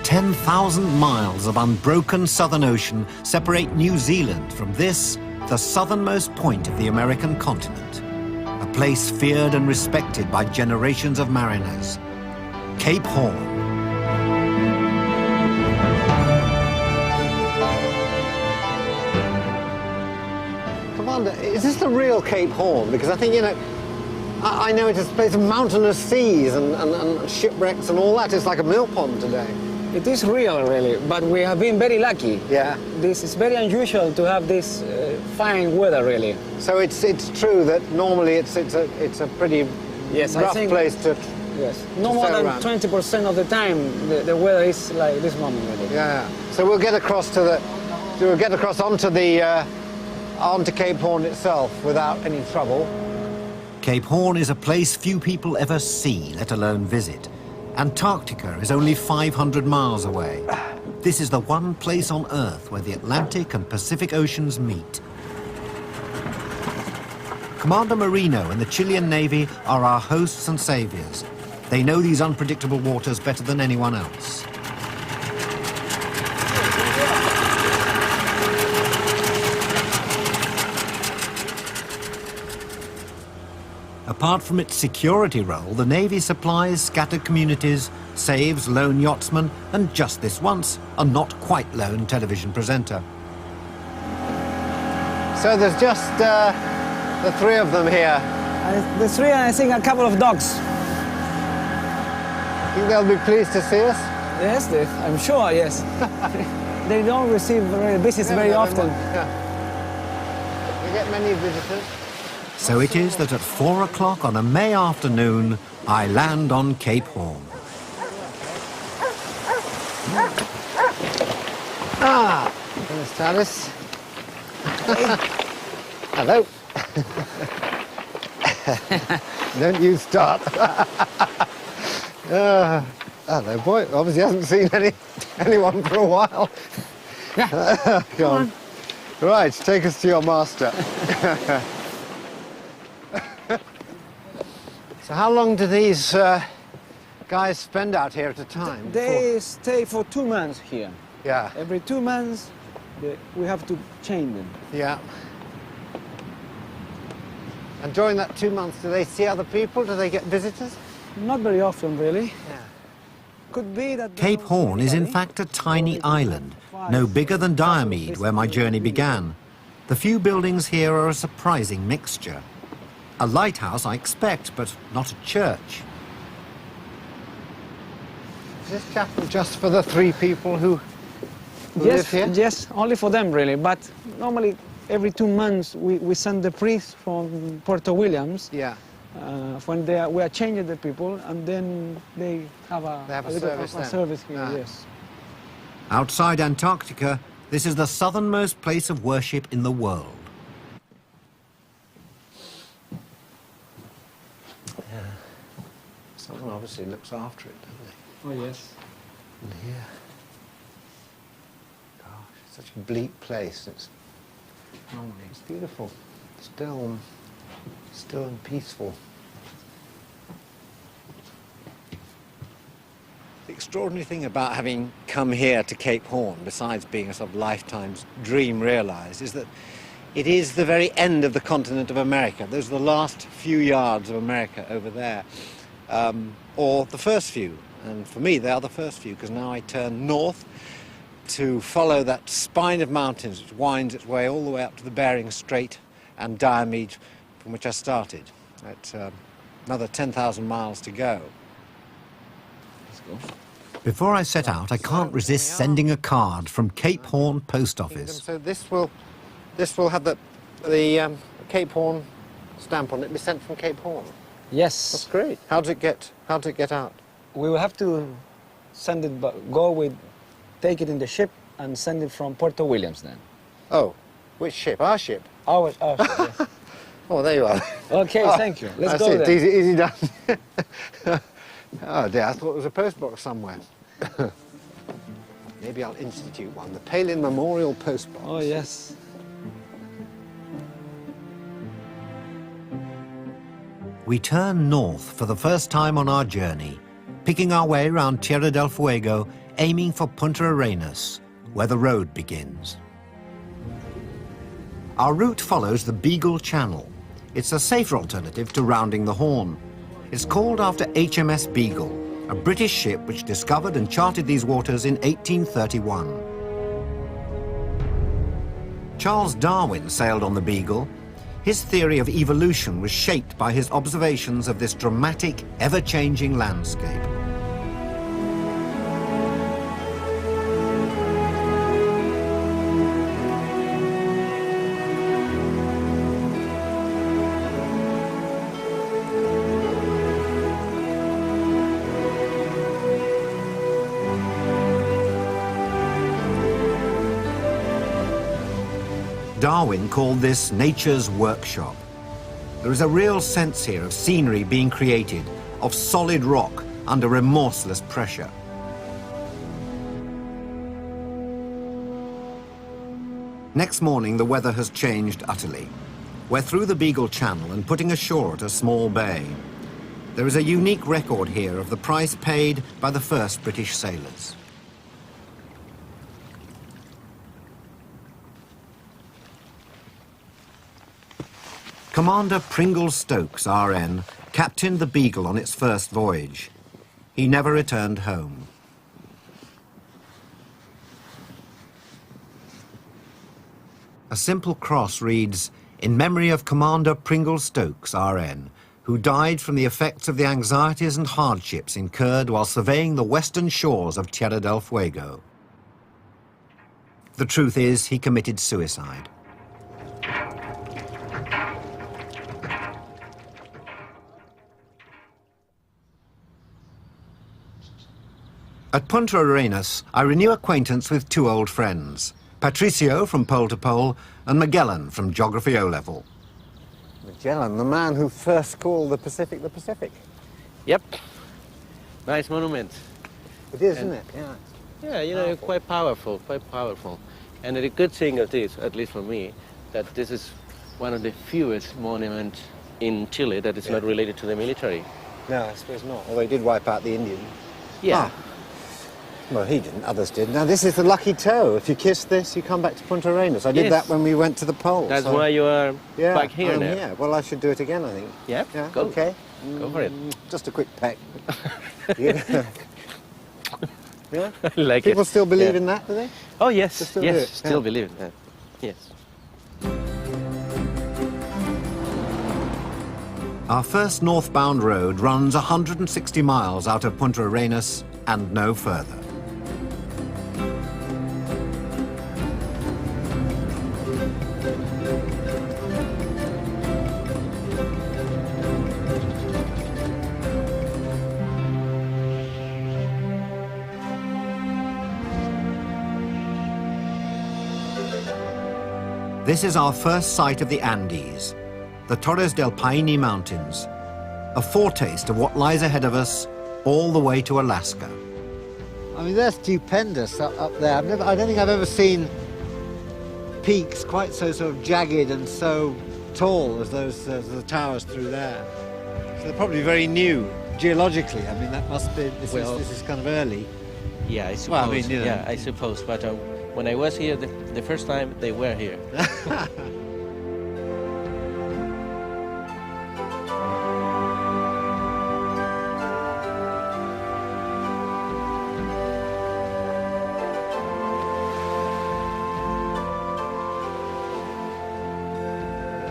10,000 miles of unbroken southern ocean separate New Zealand from this, the southernmost point of the American continent. A place feared and respected by generations of mariners. Cape Horn. Commander, is this the real Cape Horn? Because I think, you know, I know it's a place of mountainous seas and shipwrecks and all that. It's like a mill pond today. It is real, really, but we have been very lucky. Yeah. This is very unusual to have this fine weather, really. So it's true that normally it's a pretty rough place to. Yes. No more than 20% of the time the weather is like this moment, really. Yeah. So we'll get across onto Cape Horn itself without any trouble. Cape Horn is a place few people ever see, let alone visit. Antarctica is only 500 miles away. This is the one place on Earth where the Atlantic and Pacific Oceans meet. Commander Marino and the Chilean Navy are our hosts and saviors. They know these unpredictable waters better than anyone else. Apart from its security role, the Navy supplies scattered communities, saves lone yachtsmen, and just this once, a not-quite-lone television presenter. So there's just the three of them here. The three, and I think a couple of dogs. Think they'll be pleased to see us? Yes, I'm sure, yes. They don't receive visits very often. Yeah. We get many visitors. So it is that at 4 o'clock on a May afternoon, I land on Cape Horn. Ah, Mr. Alice. Hello. Don't you start. Hello, boy. Obviously hasn't seen anyone for a while. Yeah. Go on. Right, take us to your master. So how long do these guys spend out here at a time? They stay for 2 months here. Yeah. Every 2 months, we have to change them. Yeah. And during that 2 months, do they see other people? Do they get visitors? Not very often, really. Yeah. Could be that Cape Horn is in fact a tiny island, no bigger than Diomede, where my journey began. The few buildings here are a surprising mixture. A lighthouse, I expect, but not a church. Is this chapel just for the 3 people who live here? Yes, only for them, really. But normally, every 2 months, we send the priest from Puerto Williams. Yeah. When we are changing the people, and then they have a service here, yes. Outside Antarctica, this is the southernmost place of worship in the world. Someone obviously looks after it, don't Oh, yes. they? And here. Gosh, it's such a bleak place. It's beautiful. Still and peaceful. The extraordinary thing about having come here to Cape Horn, besides being a sort of lifetime's dream realised, is that it is the very end of the continent of America. Those are the last few yards of America over there. Or the first few, and for me they are the first few, because now I turn north to follow that spine of mountains which winds its way all the way up to the Bering Strait and Diomede, from which I started. It's another 10,000 miles to go. Let's go. Before I set out, I can't resist sending a card from Cape Horn Post Office. So this will have the Cape Horn stamp on it. It'll be sent from Cape Horn. Yes. That's great. How did it get out? We will have to send it, take it in the ship and send it from Puerto Williams then. Oh, which ship? Our ship? Our ship, yes. Oh, there you are. Okay, thank you. Let's go That's then. it. Easy done. Oh dear, I thought there was a postbox somewhere. Maybe I'll institute one. The Palin Memorial Postbox. Oh, yes. We turn north for the first time on our journey, picking our way around Tierra del Fuego, aiming for Punta Arenas, where the road begins. Our route follows the Beagle Channel. It's a safer alternative to rounding the Horn. It's called after HMS Beagle, a British ship which discovered and charted these waters in 1831. Charles Darwin sailed on the Beagle. His theory of evolution was shaped by his observations of this dramatic, ever-changing landscape. Darwin called this nature's workshop. There is a real sense here of scenery being created, of solid rock under remorseless pressure. Next morning, the weather has changed utterly. We're through the Beagle Channel and putting ashore at a small bay. There is a unique record here of the price paid by the first British sailors. Commander Pringle Stokes, RN, captained the Beagle on its first voyage. He never returned home. A simple cross reads, "In memory of Commander Pringle Stokes, RN, who died from the effects of the anxieties and hardships incurred while surveying the western shores of Tierra del Fuego." The truth is, he committed suicide. At Punta Arenas, I renew acquaintance with two old friends, Patricio from Pole to Pole and Magellan from Geography O-Level. Magellan, the man who first called the Pacific the Pacific. Yep. Nice monument. It is, isn't it? Yeah. Yeah, you know, quite powerful, quite powerful. And the good thing of this, at least for me, that this is one of the fewest monuments in Chile that is not related to the military. No, I suppose not. Although he did wipe out the Indians. Yeah. Ah. Well, he didn't, others did. Now, this is the lucky toe. If you kiss this, you come back to Punta Arenas. I did that when we went to the pole. That's why you are back here I'm now. Here. Well, I should do it again, I think. Yeah? Go. Okay. Go for it. Just a quick peck. Yeah? Yeah? I like People it. still believe in that, do they? Oh, yes. They still do yes, it, still yeah. believe in that. Yes. Our first northbound road runs 160 miles out of Punta Arenas and no further. This is our first sight of the Andes, the Torres del Paine Mountains, a foretaste of what lies ahead of us all the way to Alaska. I mean, they're stupendous up there. I don't think I've ever seen peaks quite so sort of jagged and so tall as the towers through there. So they're probably very new geologically. I mean, that must be, this is kind of early. Yeah, I suppose. Well, I mean, you know. Yeah, I suppose. But when I was here the first time, they were here.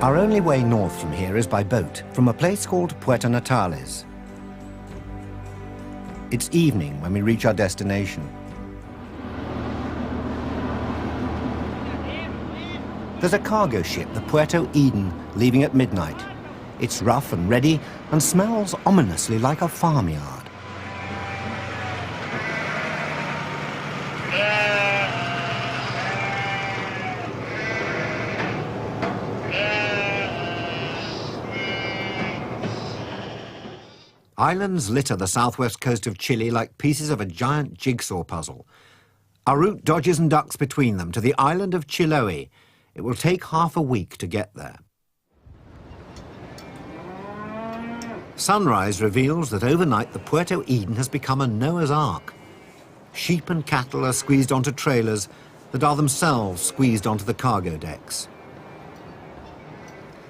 Our only way north from here is by boat, from a place called Puerto Natales. It's evening when we reach our destination. There's a cargo ship, the Puerto Eden, leaving at midnight. It's rough and ready and smells ominously like a farmyard. Islands litter the southwest coast of Chile like pieces of a giant jigsaw puzzle. Our route dodges and ducks between them to the island of Chiloe. It will take half a week to get there. Sunrise reveals that overnight the Puerto Eden has become a Noah's Ark. sheep and cattle are squeezed onto trailers that are themselves squeezed onto the cargo decks.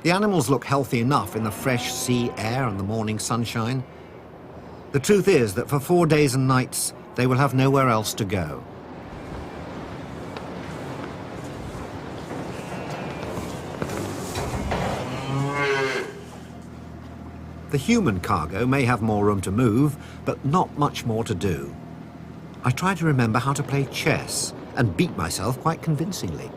The animals look healthy enough in the fresh sea air and the morning sunshine. The truth is that for 4 days and nights, they will have nowhere else to go. The human cargo may have more room to move, but not much more to do. I try to remember how to play chess and beat myself quite convincingly.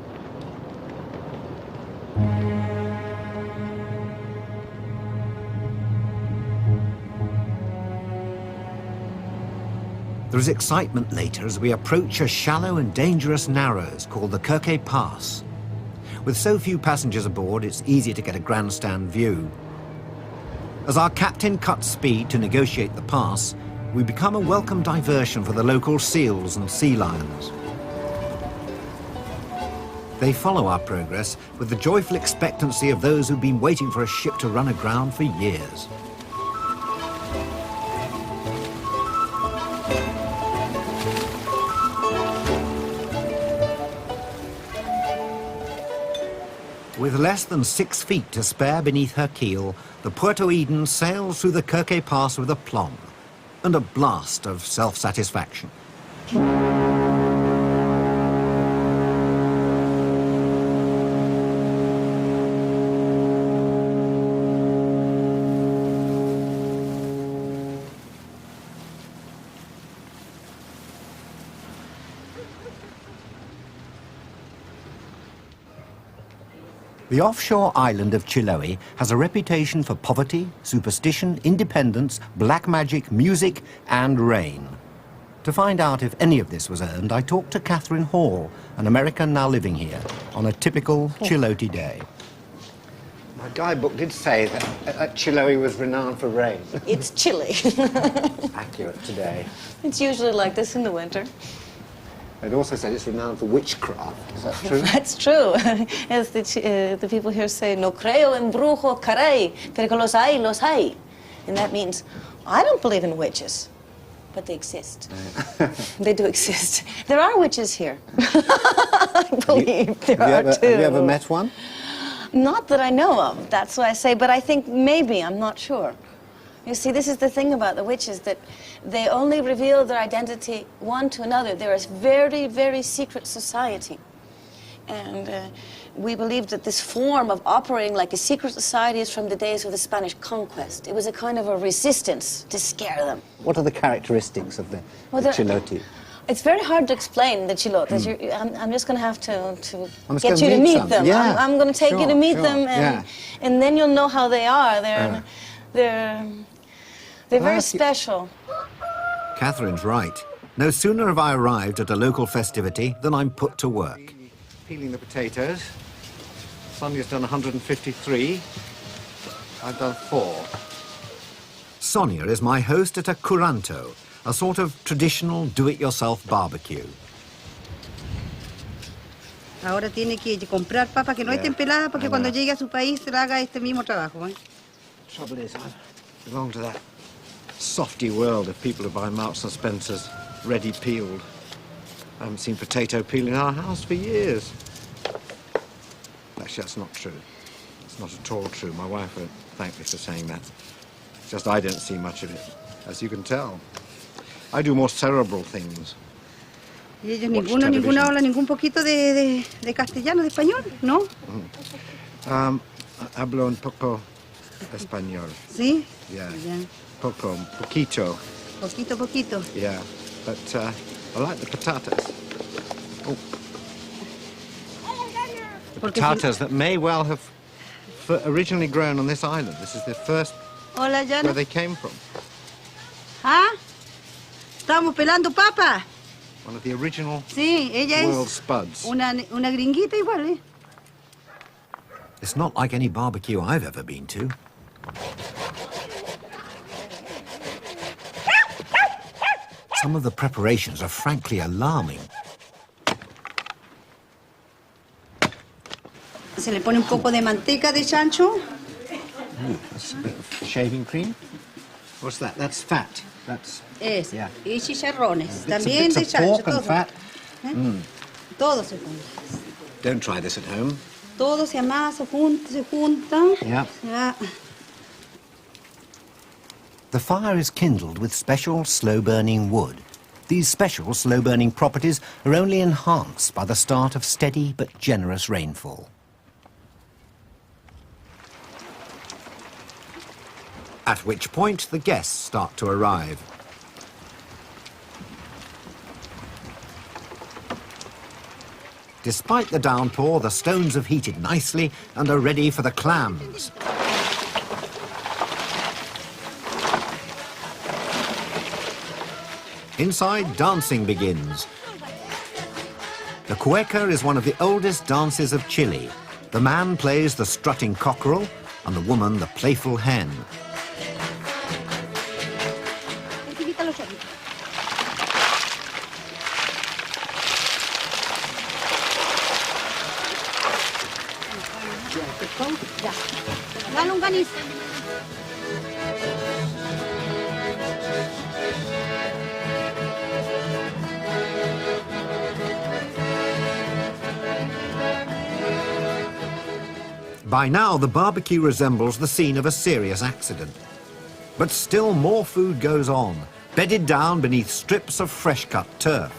There is excitement later as we approach a shallow and dangerous narrows called the Kirke Pass. With so few passengers aboard, it's easy to get a grandstand view. As our captain cuts speed to negotiate the pass, we become a welcome diversion for the local seals and sea lions. They follow our progress with the joyful expectancy of those who've been waiting for a ship to run aground for years. With less than 6 feet to spare beneath her keel, the Puerto Eden sails through the Kirke Pass with aplomb and a blast of self-satisfaction. The offshore island of Chiloé has a reputation for poverty, superstition, independence, black magic, music, and rain. To find out if any of this was earned, I talked to Catherine Hall, an American now living here, on a typical Chilote day. My guidebook did say that Chiloé was renowned for rain. It's chilly. Accurate today. It's usually like this in the winter. It also said it's renowned for witchcraft. Is that true? That's true. As the people here say, no creo en brujo caray, pero que los hay, los hay. And that means, I don't believe in witches, but they exist. They do exist. There are witches here. I believe there are too. Have you ever met one? Not that I know of, that's what I say, but I think maybe, I'm not sure. You see, this is the thing about the witches, that they only reveal their identity one to another. They're a very, very secret society. And we believe that this form of operating like a secret society is from the days of the Spanish conquest. It was a kind of a resistance to scare them. What are the characteristics of the Chilote? It's very hard to explain the Chilotes. I'm just going to have to get you to meet them. Yeah. I'm going to take you to meet them, and then you'll know how they are. They're very special. Catherine's right. No sooner have I arrived at a local festivity than I'm put to work. Peeling the potatoes. Sonia's done 153. I've done 4. Sonia is my host at a curanto, a sort of traditional do-it-yourself barbecue. Ahora tiene que comprar papas que no estén peladas porque cuando llegue a su país se haga este mismo trabajo. The trouble is, I belong to that softy world of people who buy Marks and Spencer's ready peeled. I haven't seen potato peel in our house for years. Actually, that's not true. It's not at all true. My wife won't thank me for saying that. It's just I don't see much of it, as you can tell. I do more cerebral things. Y ellos ninguno habla ningún poquito de castellano, de español, ¿no? Hablo un poco español. ¿Sí? Yeah. Yeah. Poquito. Poquito. Yeah, but I like the potatoes. Oh. The potatoes that may well have originally grown on this island. This is the first Hola, Yana. where they came from. ¿Ah? Estamos pelando papa. One of the original Sí, ella world es spuds. una gringuita igual, ¿eh? It's not like any barbecue I've ever been to. Some of the preparations are frankly alarming. Se le pone un poco de manteca de chancho. Ooh, that's a bit of shaving cream. What's that? That's fat. That's... Ese. Yeah. Y chicharrones. Bits and También bits de of pork chancho. and fat. Todo se junta. Don't try this at home. Todo se amasa, se junta. Yeah. Se va. The fire is kindled with special slow-burning wood. These special slow-burning properties are only enhanced by the start of steady but generous rainfall. At which point the guests start to arrive. Despite the downpour, the stones have heated nicely and are ready for the clams. Inside, dancing begins. The cueca is one of the oldest dances of Chile. The man plays the strutting cockerel and the woman the playful hen. La longaniza. By now, the barbecue resembles the scene of a serious accident. But still more food goes on, bedded down beneath strips of fresh-cut turf.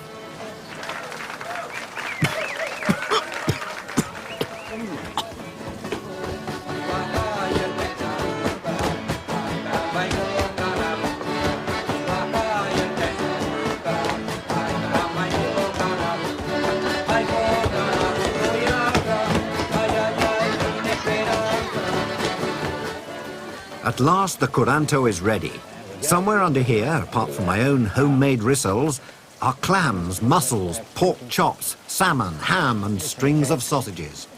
At last, the curanto is ready. Somewhere under here, apart from my own homemade rissoles, are clams, mussels, pork chops, salmon, ham, and strings of sausages.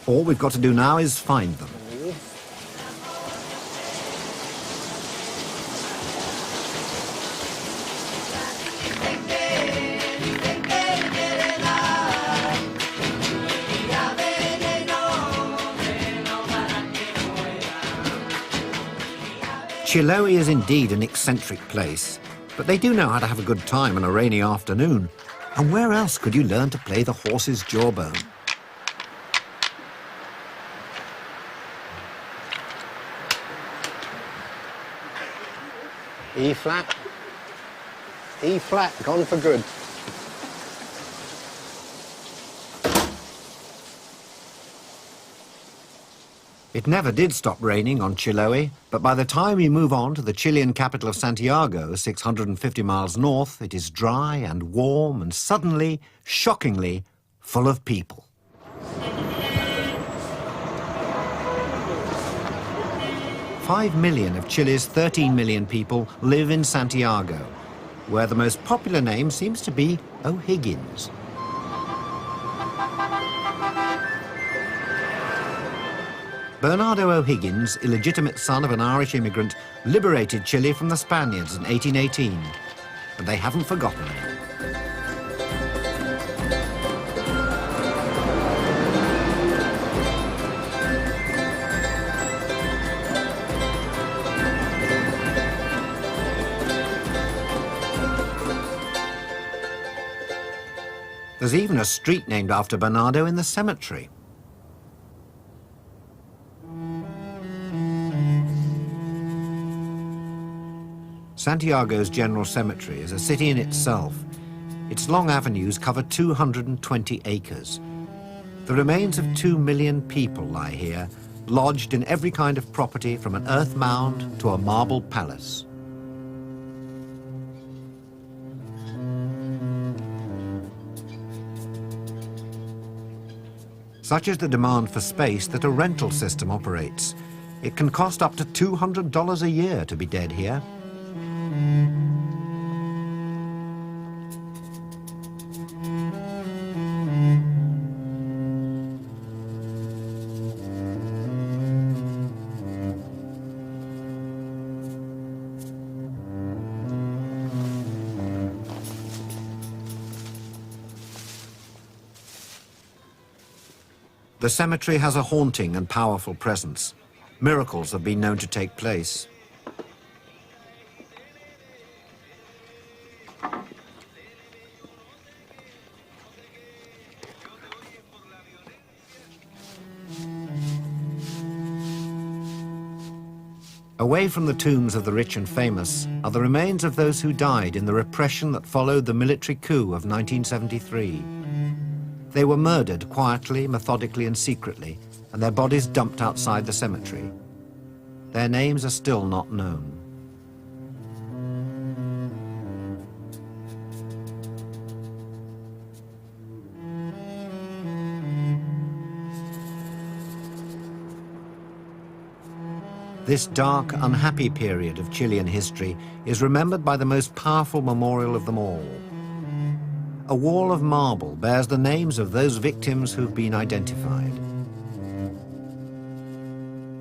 All we've got to do now is find them. Chiloe is indeed an eccentric place, but they do know how to have a good time on a rainy afternoon. And where else could you learn to play the horse's jawbone? E flat. E flat, gone for good. It never did stop raining on Chiloe, but by the time we move on to the Chilean capital of Santiago, 650 miles north, it is dry and warm and suddenly, shockingly, full of people. "5 million of Chile's 13 million people live in Santiago, where the most popular name seems to be O'Higgins. Bernardo O'Higgins, illegitimate son of an Irish immigrant, liberated Chile from the Spaniards in 1818, and they haven't forgotten him. There's even a street named after Bernardo in the cemetery. Santiago's General Cemetery is a city in itself. Its long avenues cover 220 acres. The remains of 2 million people lie here, lodged in every kind of property from an earth mound to a marble palace. Such is the demand for space that a rental system operates. It can cost up to $200 a year to be dead here. The cemetery has a haunting and powerful presence. Miracles have been known to take place. Away from the tombs of the rich and famous are the remains of those who died in the repression that followed the military coup of 1973. They were murdered quietly, methodically and secretly, and their bodies dumped outside the cemetery. Their names are still not known. This dark, unhappy period of Chilean history is remembered by the most powerful memorial of them all. A wall of marble bears the names of those victims who've been identified.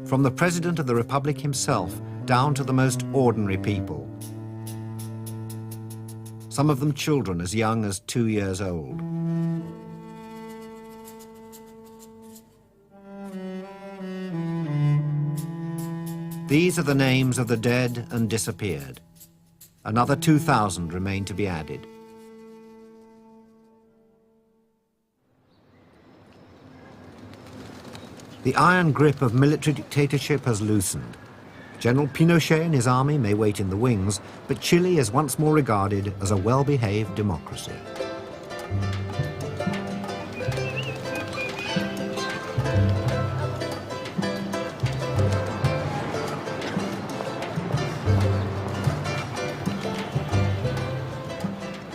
From the President of the Republic himself down to the most ordinary people. Some of them children as young as 2 years old. These are the names of the dead and disappeared. Another 2,000 remain to be added. The iron grip of military dictatorship has loosened. General Pinochet and his army may wait in the wings, but Chile is once more regarded as a well-behaved democracy.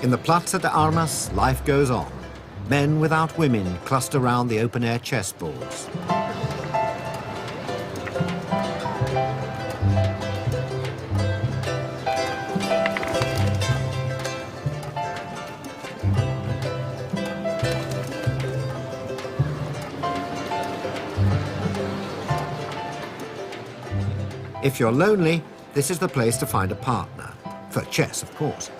In the Plaza de Armas, life goes on. Men without women cluster around the open-air chessboards. If you're lonely, this is the place to find a partner. For chess, of course.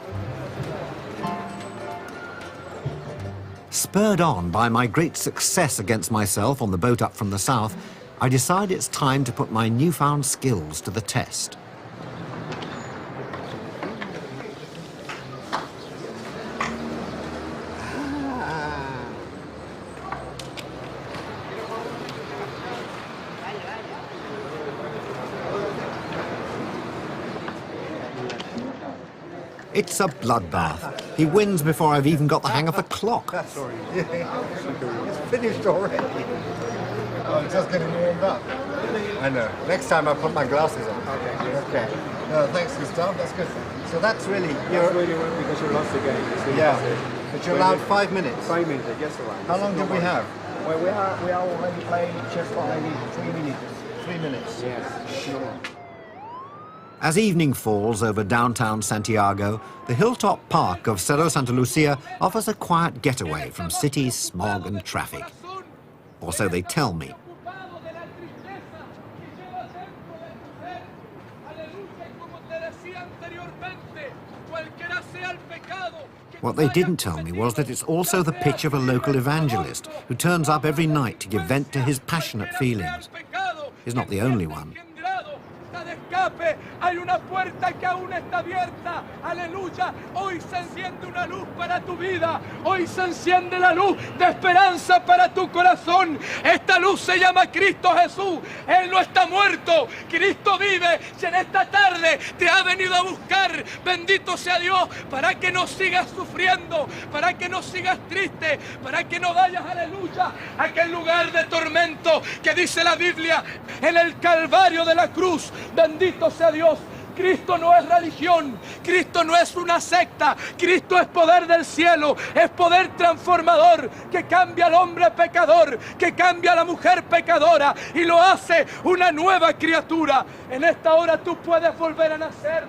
Spurred on by my great success against myself on the boat up from the south, I decide it's time to put my newfound skills to the test. It's a bloodbath. He wins before I've even got the hang of the clock. Sorry. It's finished already. I'm just getting warmed up. I know. Next time I'll put my glasses on. Okay. No, thanks, Gustav. That's good. So that's really... That's really well because you lost the game. Yeah. But you're allowed 5 minutes. 5 minutes, yes, right. How long do we have? Well, we are already playing chess for maybe 3 minutes. 3 minutes? Yes, sure. As evening falls over downtown Santiago, the hilltop park of Cerro Santa Lucia offers a quiet getaway from city smog and traffic. Or so they tell me. What they didn't tell me was that it's also the pitch of a local evangelist who turns up every night to give vent to his passionate feelings. He's not the only one. Hay una puerta que aún está abierta, aleluya, hoy se enciende una luz para tu vida, hoy se enciende la luz de esperanza para tu corazón, esta luz se llama Cristo Jesús, Él no está muerto, Cristo vive, y en esta tarde te ha venido a buscar, bendito sea Dios, para que no sigas sufriendo, para que no sigas triste, para que no vayas, aleluya, a aquel lugar de tormento que dice la Biblia, en el Calvario de la cruz, bendito sea Dios. Cristo no es religión, Cristo no es una secta, Cristo es poder del cielo, es poder transformador que cambia al hombre pecador, que cambia a la mujer pecadora y lo hace una nueva criatura. En esta hora tú puedes volver a nacer,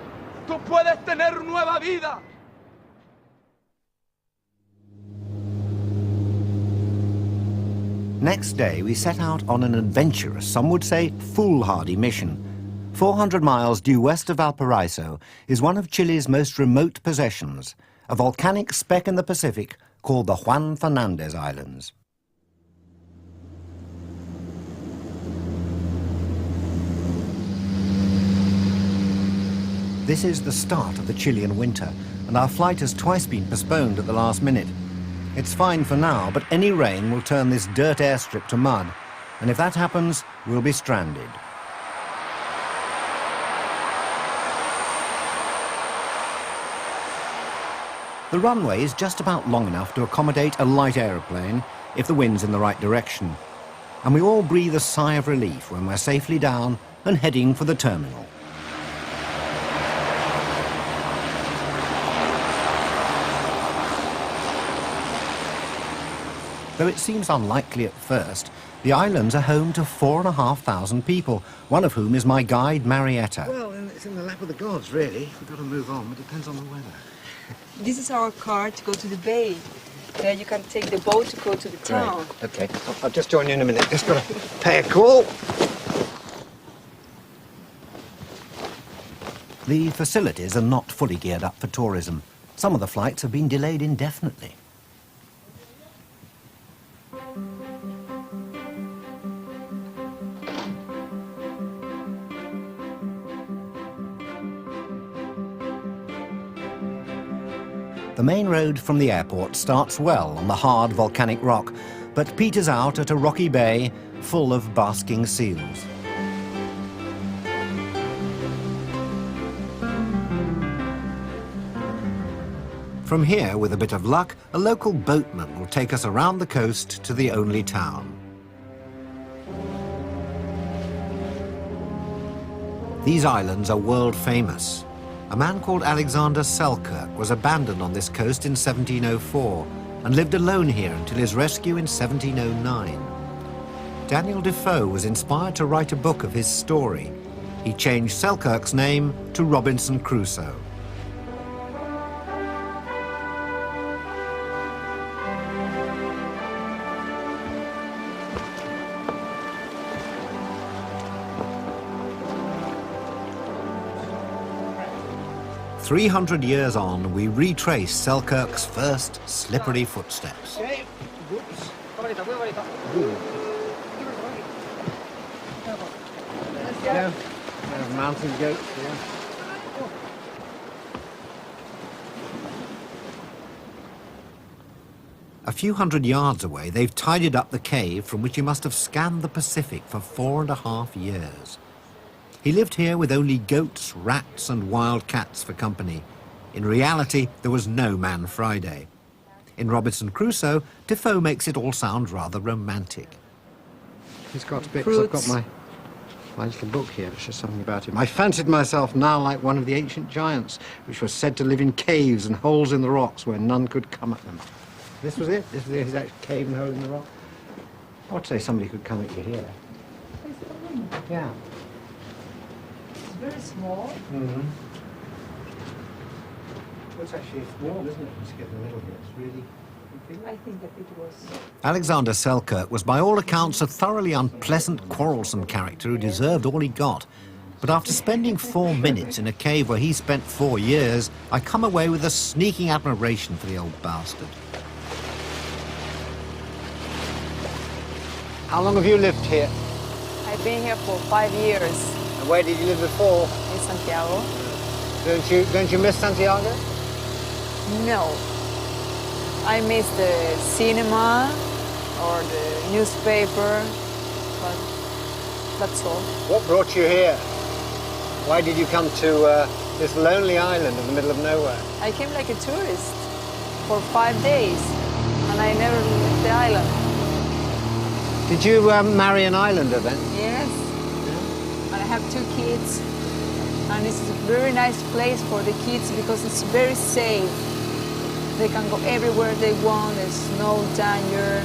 tú puedes tener nueva vida. Next day, we set out on an adventurous, some would say foolhardy mission. 400 miles due west of Valparaiso is one of Chile's most remote possessions, a volcanic speck in the Pacific called the Juan Fernandez Islands. This is the start of the Chilean winter, and our flight has twice been postponed at the last minute. It's fine for now, but any rain will turn this dirt airstrip to mud, and if that happens, we'll be stranded. The runway is just about long enough to accommodate a light aeroplane if the wind's in the right direction. And we all breathe a sigh of relief when we're safely down and heading for the terminal. Though it seems unlikely at first, the islands are home to 4,500 people, one of whom is my guide, Marietta. Well, it's in the lap of the gods, really. We've got to move on. It depends on the weather. This is our car to go to the bay. Then you can take the boat to go to the town. Okay, I'll just join you in a minute. Just got to pay a call. The facilities are not fully geared up for tourism. Some of the flights have been delayed indefinitely. The main road from the airport starts well on the hard volcanic rock, but peters out at a rocky bay full of basking seals. From here, with a bit of luck, a local boatman will take us around the coast to the only town. These islands are world famous. A man called Alexander Selkirk was abandoned on this coast in 1704 and lived alone here until his rescue in 1709. Daniel Defoe was inspired to write a book of his story. He changed Selkirk's name to Robinson Crusoe. "300 years on, we retrace Selkirk's first slippery footsteps. Okay. Whoops. Yeah. There's mountain goats, yeah. A few hundred yards away, they've tidied up the cave from which he must have scanned the Pacific for 4.5 years. He lived here with only goats, rats and wild cats for company. In reality, there was no Man Friday. In Robinson Crusoe, Defoe makes it all sound rather romantic. He's got bits. I've got my little book here that says something about him. I fancied myself now like one of the ancient giants, which was said to live in caves and holes in the rocks where none could come at them. This was it? This was the exact cave and hole in the rock? I'd say somebody could come at you here. Yeah. Very small. Mm-hmm. Well, it's actually small, isn't it? Let's get in the middle here. It's really... I think that it was. Alexander Selkirk was by all accounts a thoroughly unpleasant, quarrelsome character who deserved all he got. But after spending 4 minutes in a cave where he spent 4 years, I come away with a sneaking admiration for the old bastard. How long have you lived here? I've been here for 5 years. And where did you live before? In Santiago. Don't you miss Santiago? No. I miss the cinema or the newspaper, but that's all. What brought you here? Why did you come to this lonely island in the middle of nowhere? I came like a tourist for 5 days, and I never left the island. Did you marry an islander then? Yes. And I have 2 kids, and it's a very nice place for the kids because it's very safe. They can go everywhere they want, there's no danger.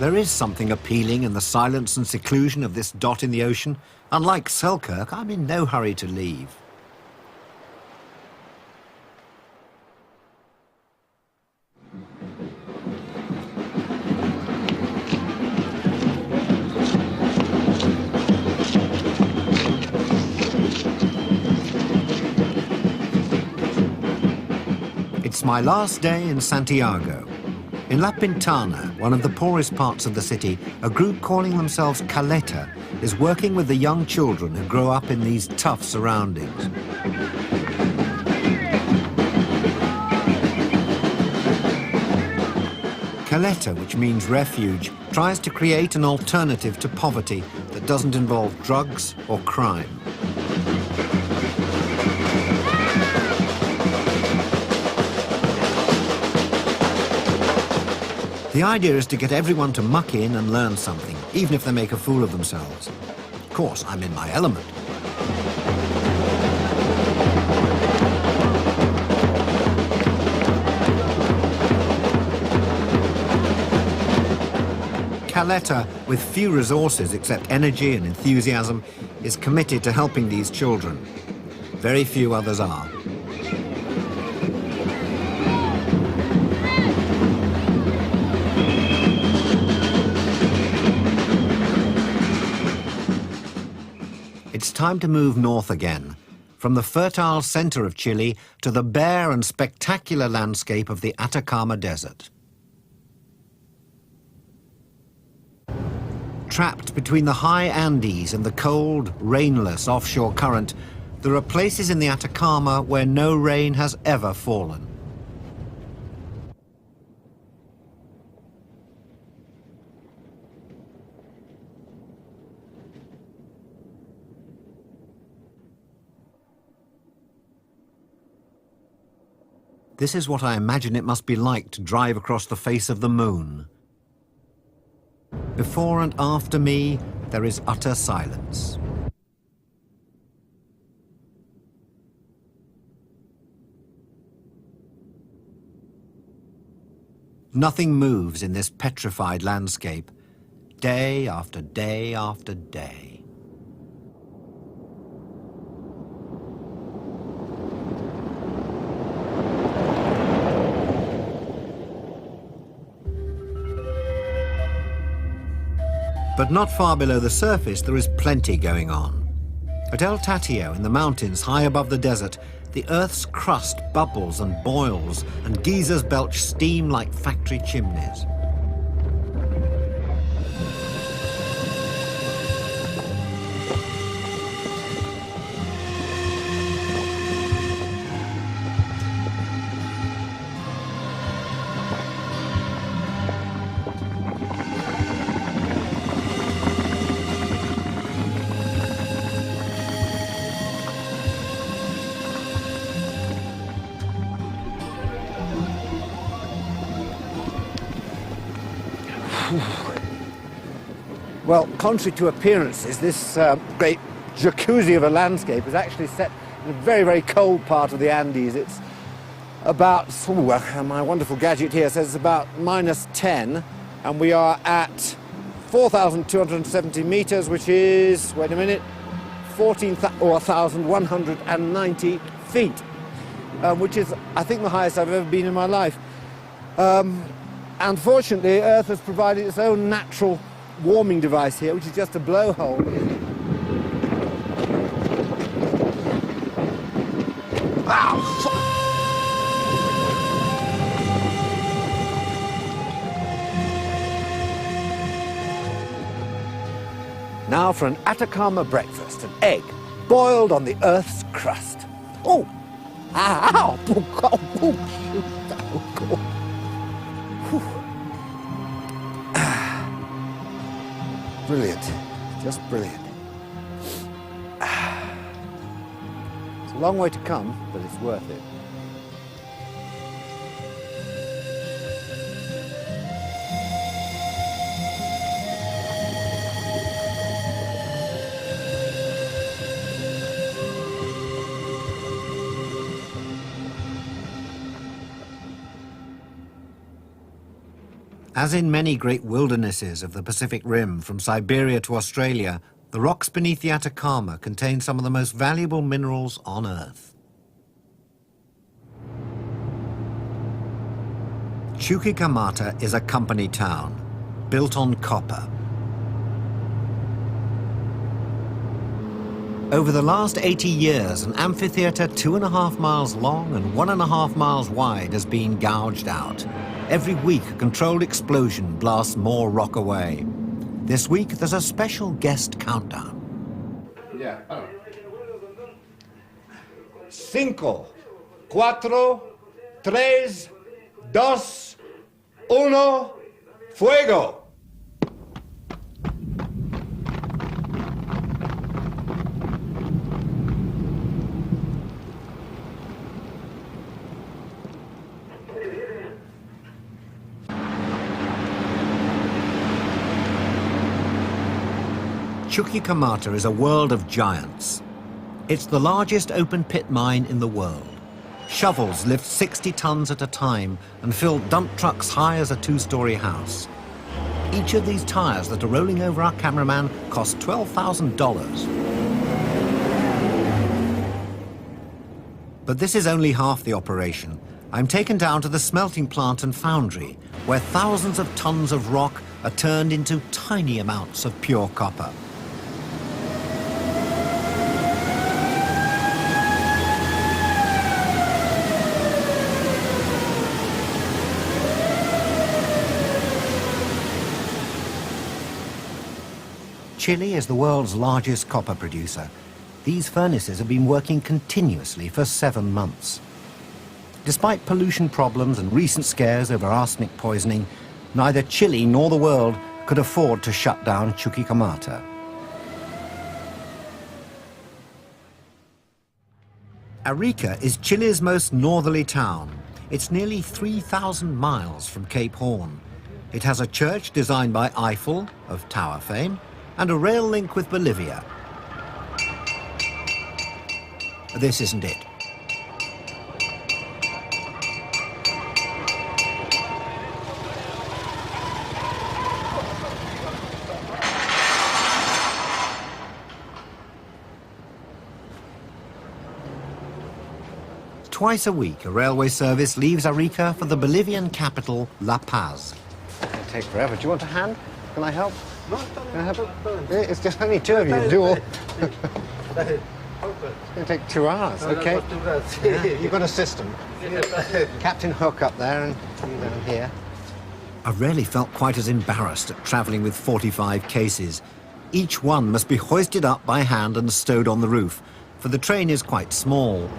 There is something appealing in the silence and seclusion of this dot in the ocean. Unlike Selkirk, I'm in no hurry to leave. It's my last day in Santiago. In La Pintana, one of the poorest parts of the city, a group calling themselves Caleta is working with the young children who grow up in these tough surroundings. Caleta, which means refuge, tries to create an alternative to poverty that doesn't involve drugs or crime. The idea is to get everyone to muck in and learn something, even if they make a fool of themselves. Of course, I'm in my element. Caletta, with few resources except energy and enthusiasm, is committed to helping these children. Very few others are. It's time to move north again, from the fertile center of Chile to the bare and spectacular landscape of the Atacama Desert. Trapped between the high Andes and the cold, rainless offshore current, there are places in the Atacama where no rain has ever fallen. This is what I imagine it must be like to drive across the face of the moon. Before and after me, there is utter silence. Nothing moves in this petrified landscape, day after day after day. But not far below the surface, there is plenty going on. At El Tatio, in the mountains high above the desert, the Earth's crust bubbles and boils, and geysers belch steam like factory chimneys. Well, contrary to appearances, this great jacuzzi of a landscape is actually set in a very, very cold part of the Andes. It's about, my wonderful gadget here says it's about -10, and we are at 4,270 meters, which is, wait a minute, 1,190 feet, which is, I think, the highest I've ever been in my life. Unfortunately, Earth has provided its own natural warming device here, which is just a blowhole. Now for an Atacama breakfast, an egg boiled on the Earth's crust. Oh! Ow! Brilliant, just brilliant. It's a long way to come, but it's worth it. As in many great wildernesses of the Pacific Rim, from Siberia to Australia, the rocks beneath the Atacama contain some of the most valuable minerals on Earth. Chuquicamata is a company town, built on copper. Over the last 80 years, an amphitheater 2.5 miles long and 1.5 miles wide has been gouged out. Every week, a controlled explosion blasts more rock away. This week, there's a special guest countdown. Yeah. 5, 4, 3, 2, 1, fuego! Chuquicamata is a world of giants. It's the largest open-pit mine in the world. Shovels lift 60 tons at a time and fill dump trucks high as a two-story house. Each of these tires that are rolling over our cameraman cost $12,000. But this is only half the operation. I'm taken down to the smelting plant and foundry, where thousands of tons of rock are turned into tiny amounts of pure copper. Chile is the world's largest copper producer. These furnaces have been working continuously for 7 months. Despite pollution problems and recent scares over arsenic poisoning, neither Chile nor the world could afford to shut down Chuquicamata. Arica is Chile's most northerly town. It's nearly 3,000 miles from Cape Horn. It has a church designed by Eiffel, of tower fame, and a rail link with Bolivia. This isn't it. Twice a week, a railway service leaves Arica for the Bolivian capital, La Paz. It'll take forever. Do you want a hand? Can I help? No, can I help? It's just only 2 of you to do all. It's going to take 2 hours, okay? Yeah, you've got a system. Captain Hook up there and you down here. I rarely felt quite as embarrassed at travelling with 45 cases. Each one must be hoisted up by hand and stowed on the roof, for the train is quite small.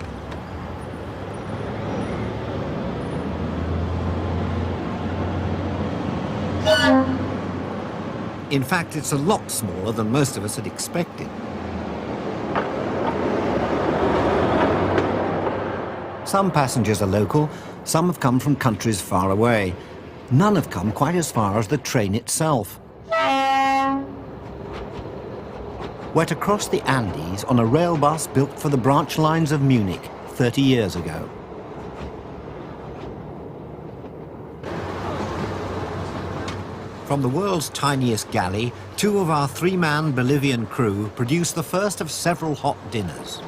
In fact, it's a lot smaller than most of us had expected. Some passengers are local, some have come from countries far away. None have come quite as far as the train itself. We're to cross the Andes on a rail bus built for the branch lines of Munich 30 years ago. From the world's tiniest galley, 2 of our 3-man Bolivian crew produce the first of several hot dinners.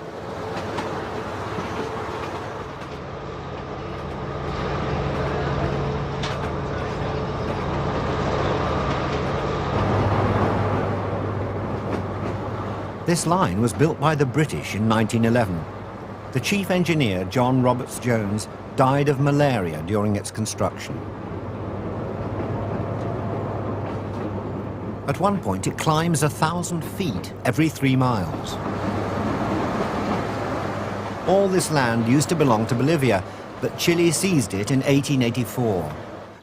This line was built by the British in 1911. The chief engineer, John Roberts Jones, died of malaria during its construction. At one point, it climbs 1,000 feet every 3 miles. All this land used to belong to Bolivia, but Chile seized it in 1884.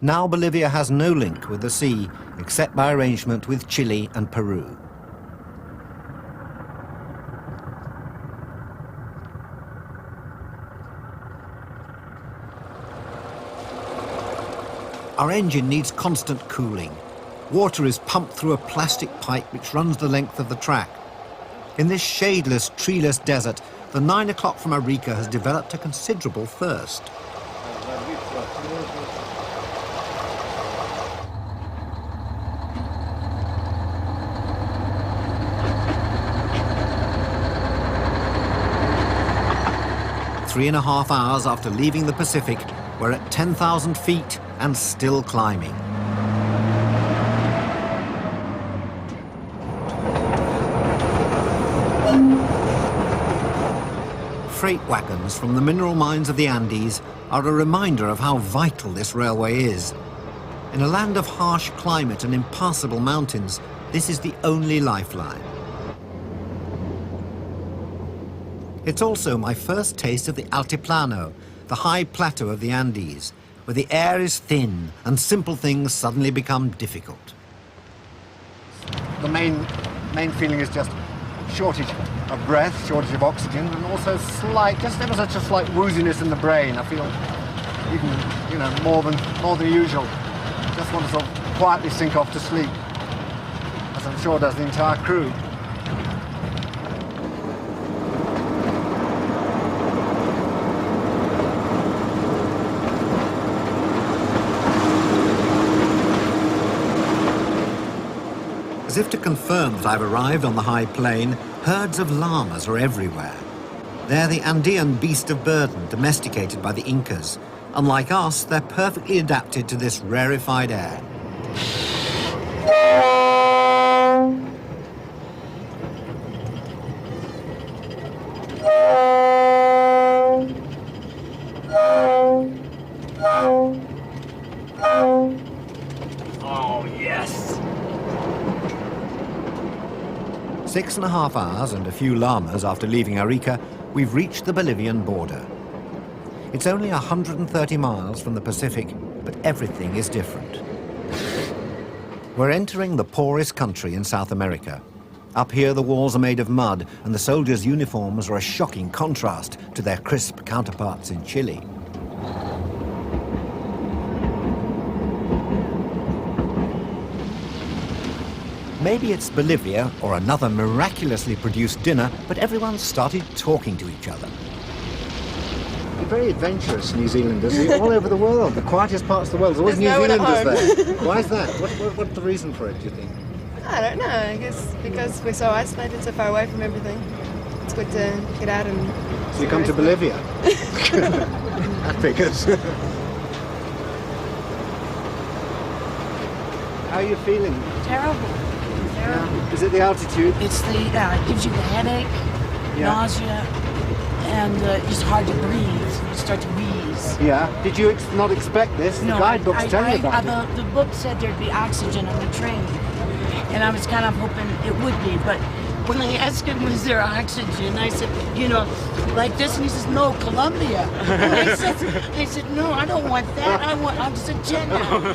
Now Bolivia has no link with the sea, except by arrangement with Chile and Peru. Our engine needs constant cooling. Water is pumped through a plastic pipe which runs the length of the track. In this shadeless, treeless desert, the 9 o'clock from Arica has developed a considerable thirst. Three and a half hours after leaving the Pacific, we're at 10,000 feet and still climbing. Freight wagons from the mineral mines of the Andes are a reminder of how vital this railway is. In a land of harsh climate and impassable mountains, this is the only lifeline. It's also my first taste of the Altiplano, the high plateau of the Andes, where the air is thin and simple things suddenly become difficult. The main feeling is just shortage of breath, shortage of oxygen, and also just ever such a slight wooziness in the brain. I feel even, more than usual. Just want to sort of quietly sink off to sleep, as I'm sure does the entire crew. As if to confirm that I've arrived on the high plain, herds of llamas are everywhere. They're the Andean beast of burden domesticated by the Incas. Unlike us, they're perfectly adapted to this rarefied air. Oh, yes! 6.5 hours and a few llamas after leaving Arica, we've reached the Bolivian border. It's only 130 miles from the Pacific, but everything is different. We're entering the poorest country in South America. Up here, the walls are made of mud, and the soldiers' uniforms are a shocking contrast to their crisp counterparts in Chile. Maybe it's Bolivia or another miraculously produced dinner, but everyone started talking to each other. You're very adventurous, New Zealanders. You're all over the world, the quietest parts of the world. There's always New Zealanders there. Why is that? What's the reason for it, do you think? I don't know. I guess because we're so isolated, so far away from everything. It's good to get out and... So you come to Bolivia? That figures. How are you feeling? Terrible. Yeah. Is it the altitude? It's the, it gives you the headache, nausea, and it's hard to breathe. You start to wheeze. Yeah. Did you not expect this? No, the guidebooks tell you about it. The book said there'd be oxygen on the train, and I was kind of hoping it would be, but when I asked him, was there oxygen, I said, you know, like this, and he says, no, Colombia. And I said, no, I don't want that, I want oxygen now.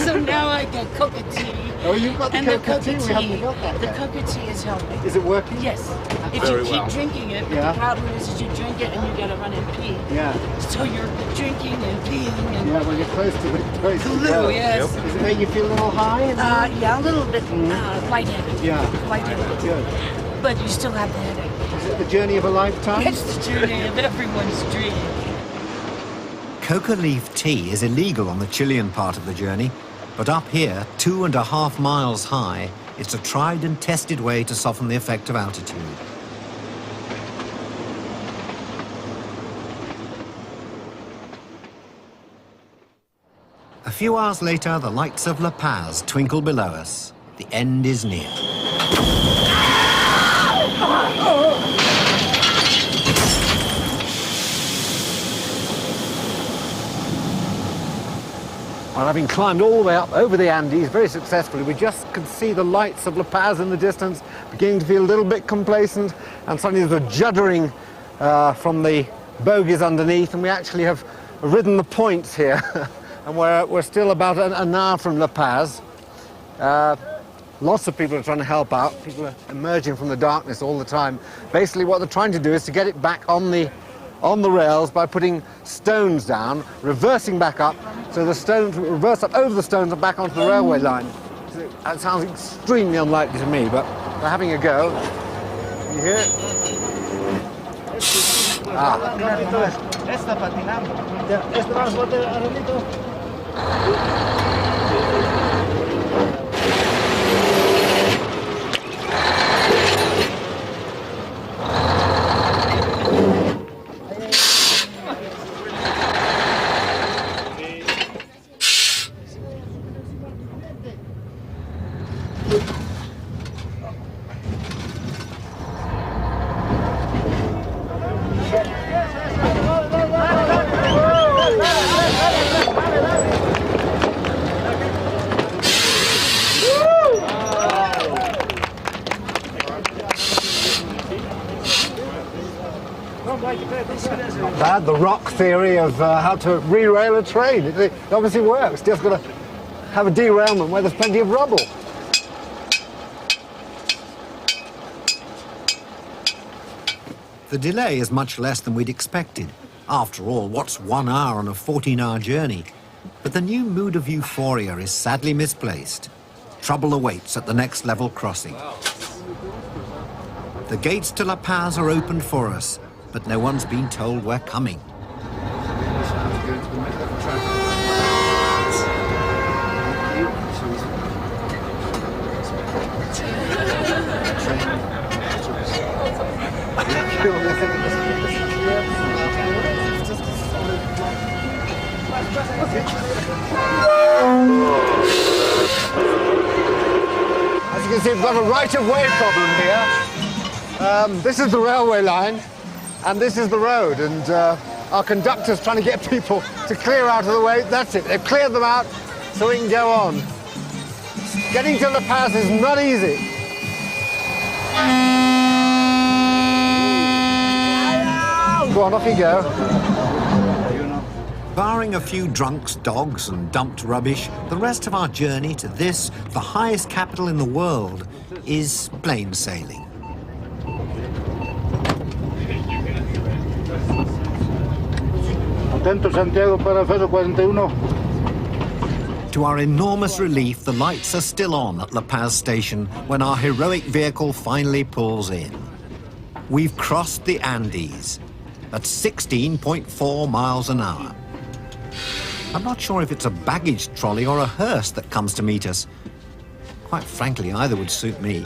So now I got coca-tea. Oh, you've got the coca-tea? We haven't got that The yet. coca-tea is helping. Is it working? Yes. If you keep drinking it, the problem is you drink it and you gotta run and pee. Yeah. So you're drinking and peeing and... Yeah, well, you're close to it. Glue, yes. Does it make you feel a little high? Yeah, a little bit lightheaded. Yeah. Lightheaded. Good. But you still have the headache. Is it the journey of a lifetime? It's the journey of everyone's dream. Coca leaf tea is illegal on the Chilean part of the journey, but up here, 2.5 miles high, it's a tried and tested way to soften the effect of altitude. A few hours later, the lights of La Paz twinkle below us. The end is near. Well, having climbed all the way up over the Andes very successfully, we just could see the lights of La Paz in the distance, beginning to feel a little bit complacent, and suddenly there's a juddering from the bogies underneath, and we actually have ridden the points here. And we're still about an hour from La Paz. Lots of people are trying to help out. People are emerging from the darkness all the time. Basically, what they're trying to do is to get it back on the rails by putting stones down, reversing back up, so the stones reverse up over the stones and back onto the railway line. That sounds extremely unlikely to me, but they're having a go. You hear it? Está patinando. Este más bote, Arenito. Bad, the rock theory of how to re-rail a train. It obviously works. Just got to have a derailment where there's plenty of rubble. The delay is much less than we'd expected. After all, what's 1 hour on a 14-hour journey? But the new mood of euphoria is sadly misplaced. Trouble awaits at the next level crossing. The gates to La Paz are opened for us, but no one's been told we're coming. As you can see, we've got a right-of-way problem here. This is the railway line, and this is the road, and our conductor's trying to get people to clear out of the way. That's it, they've cleared them out so we can go on. Getting to La Paz is not easy. Go on, off you go. Barring a few drunks, dogs and dumped rubbish, the rest of our journey to this, the highest capital in the world, is plain sailing. Atento Santiago para Faro 41. To our enormous relief, the lights are still on at La Paz station when our heroic vehicle finally pulls in. We've crossed the Andes at 16.4 miles an hour. I'm not sure if it's a baggage trolley or a hearse that comes to meet us. Quite frankly, either would suit me.